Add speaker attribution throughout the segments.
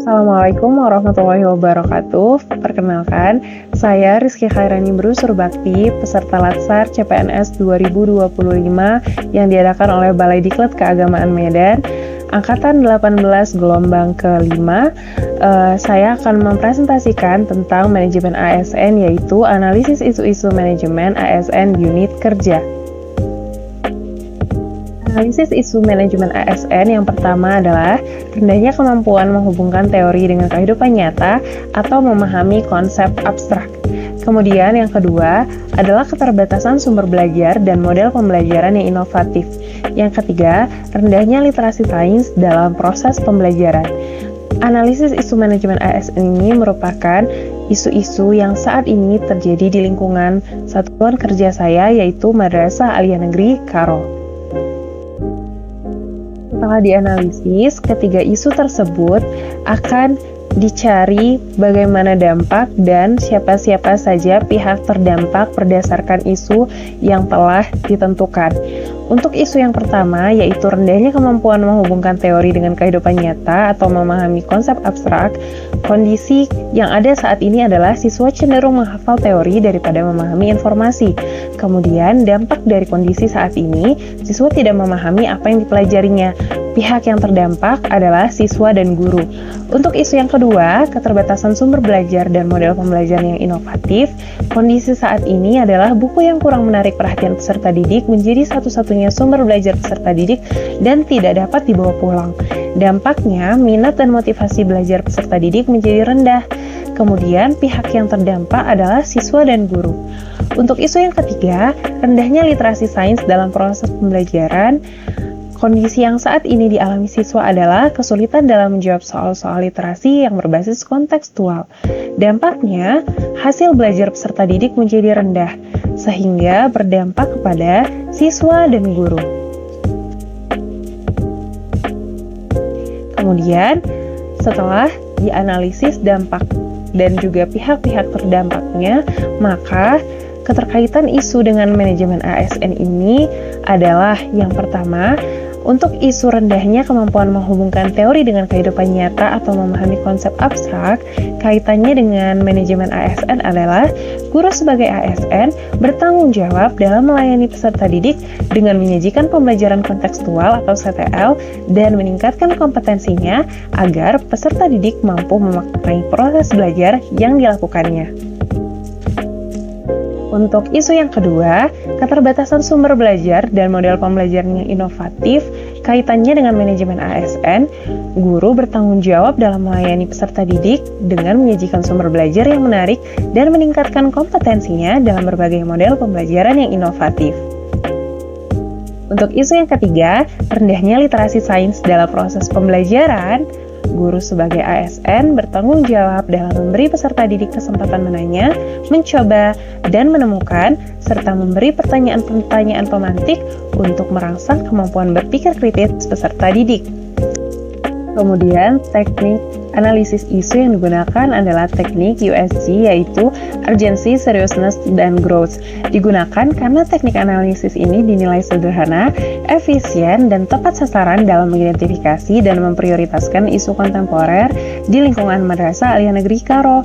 Speaker 1: Assalamualaikum warahmatullahi wabarakatuh. Perkenalkan, saya Rizky Khairani Brusur Bakti, peserta Latsar CPNS 2025 yang diadakan oleh Balai Diklat Keagamaan Medan, Angkatan 18 gelombang ke-5. Saya akan mempresentasikan tentang manajemen ASN, yaitu analisis isu-isu manajemen ASN unit kerja. Analisis isu manajemen ASN yang pertama adalah rendahnya kemampuan menghubungkan teori dengan kehidupan nyata atau memahami konsep abstrak. Kemudian yang kedua adalah keterbatasan sumber belajar dan model pembelajaran yang inovatif. Yang ketiga, rendahnya literasi sains dalam proses pembelajaran. Analisis isu manajemen ASN ini merupakan isu-isu yang saat ini terjadi di lingkungan satuan kerja saya, yaitu Madrasah Aliyah Negeri Karo. Setelah dianalisis, ketiga isu tersebut akan dicari bagaimana dampak dan siapa-siapa saja pihak terdampak berdasarkan isu yang telah ditentukan. Untuk isu yang pertama, yaitu rendahnya kemampuan menghubungkan teori dengan kehidupan nyata atau memahami konsep abstrak, kondisi yang ada saat ini adalah siswa cenderung menghafal teori daripada memahami informasi. Kemudian, dampak dari kondisi saat ini, siswa tidak memahami apa yang dipelajarinya. Pihak yang terdampak adalah siswa dan guru. Untuk isu yang kedua, keterbatasan sumber belajar dan model pembelajaran yang inovatif, kondisi saat ini adalah buku yang kurang menarik perhatian peserta didik menjadi satu-satunya sumber belajar peserta didik dan tidak dapat dibawa pulang. Dampaknya, minat dan motivasi belajar peserta didik menjadi rendah. Kemudian, pihak yang terdampak adalah siswa dan guru. Untuk isu yang ketiga, rendahnya literasi sains dalam proses pembelajaran. Kondisi yang saat ini dialami siswa adalah kesulitan dalam menjawab soal-soal literasi yang berbasis kontekstual. Dampaknya, hasil belajar peserta didik menjadi rendah, sehingga berdampak kepada siswa dan guru. Kemudian, setelah dianalisis dampak dan juga pihak-pihak terdampaknya, maka keterkaitan isu dengan manajemen ASN ini adalah yang pertama, untuk isu rendahnya kemampuan menghubungkan teori dengan kehidupan nyata atau memahami konsep abstrak, kaitannya dengan manajemen ASN adalah guru sebagai ASN bertanggung jawab dalam melayani peserta didik dengan menyajikan pembelajaran kontekstual atau CTL dan meningkatkan kompetensinya agar peserta didik mampu memaknai proses belajar yang dilakukannya. Untuk isu yang kedua, keterbatasan sumber belajar dan model pembelajaran yang inovatif, kaitannya dengan manajemen ASN, guru bertanggung jawab dalam melayani peserta didik dengan menyajikan sumber belajar yang menarik dan meningkatkan kompetensinya dalam berbagai model pembelajaran yang inovatif. Untuk isu yang ketiga, rendahnya literasi sains dalam proses pembelajaran, guru sebagai ASN bertanggung jawab dalam memberi peserta didik kesempatan menanya, mencoba, dan menemukan, serta memberi pertanyaan-pertanyaan pemantik untuk merangsang kemampuan berpikir kritis peserta didik. Kemudian, teknik analisis isu yang digunakan adalah teknik USG, yaitu Urgency, Seriousness, dan Growth. Digunakan karena teknik analisis ini dinilai sederhana, efisien, dan tepat sasaran dalam mengidentifikasi dan memprioritaskan isu kontemporer di lingkungan Madrasah Aliyah Negeri Karo.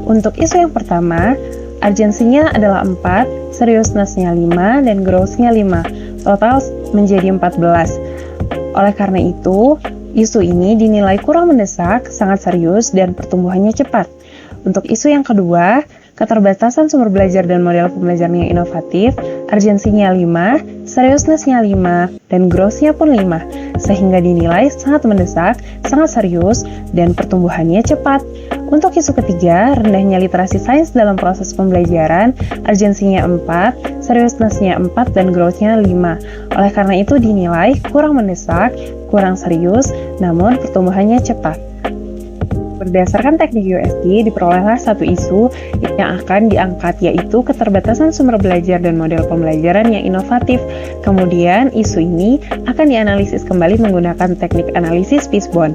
Speaker 1: Untuk isu yang pertama, urgensinya adalah 4, seriousness-nya 5, dan growth-nya 5. Total menjadi 14. Oleh karena itu, isu ini dinilai kurang mendesak, sangat serius, dan pertumbuhannya cepat. Untuk isu yang kedua, keterbatasan sumber belajar dan model pembelajaran yang inovatif, urgensinya 5, seriousness-nya 5, dan growth-nya pun 5, sehingga dinilai sangat mendesak, sangat serius, dan pertumbuhannya cepat. Untuk isu ketiga, rendahnya literasi sains dalam proses pembelajaran, urgensinya 4, seriousness-nya 4, dan growth-nya 5. Oleh karena itu dinilai kurang mendesak, kurang serius, namun pertumbuhannya cepat. Berdasarkan teknik USG, diperolehlah satu isu yang akan diangkat, yaitu keterbatasan sumber belajar dan model pembelajaran yang inovatif. Kemudian, isu ini akan dianalisis kembali menggunakan teknik analisis Fishbone.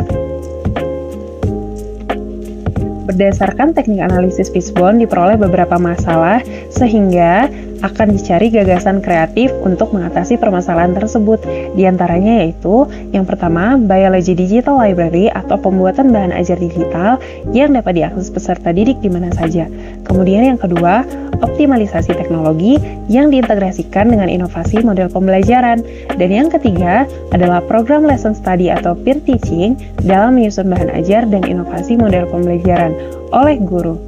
Speaker 1: Berdasarkan teknik analisis Fishbone, diperoleh beberapa masalah, sehingga akan dicari gagasan kreatif untuk mengatasi permasalahan tersebut. Di antaranya yaitu, yang pertama, Biology Digital Library atau pembuatan bahan ajar digital yang dapat diakses peserta didik di mana saja. Kemudian yang kedua, optimalisasi teknologi yang diintegrasikan dengan inovasi model pembelajaran. Dan yang ketiga adalah program lesson study atau peer teaching dalam menyusun bahan ajar dan inovasi model pembelajaran oleh guru.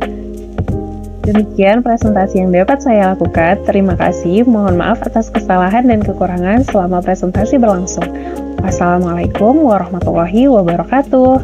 Speaker 1: Demikian presentasi yang dapat saya lakukan. Terima kasih. Mohon maaf atas kesalahan dan kekurangan selama presentasi berlangsung. Wassalamualaikum warahmatullahi wabarakatuh.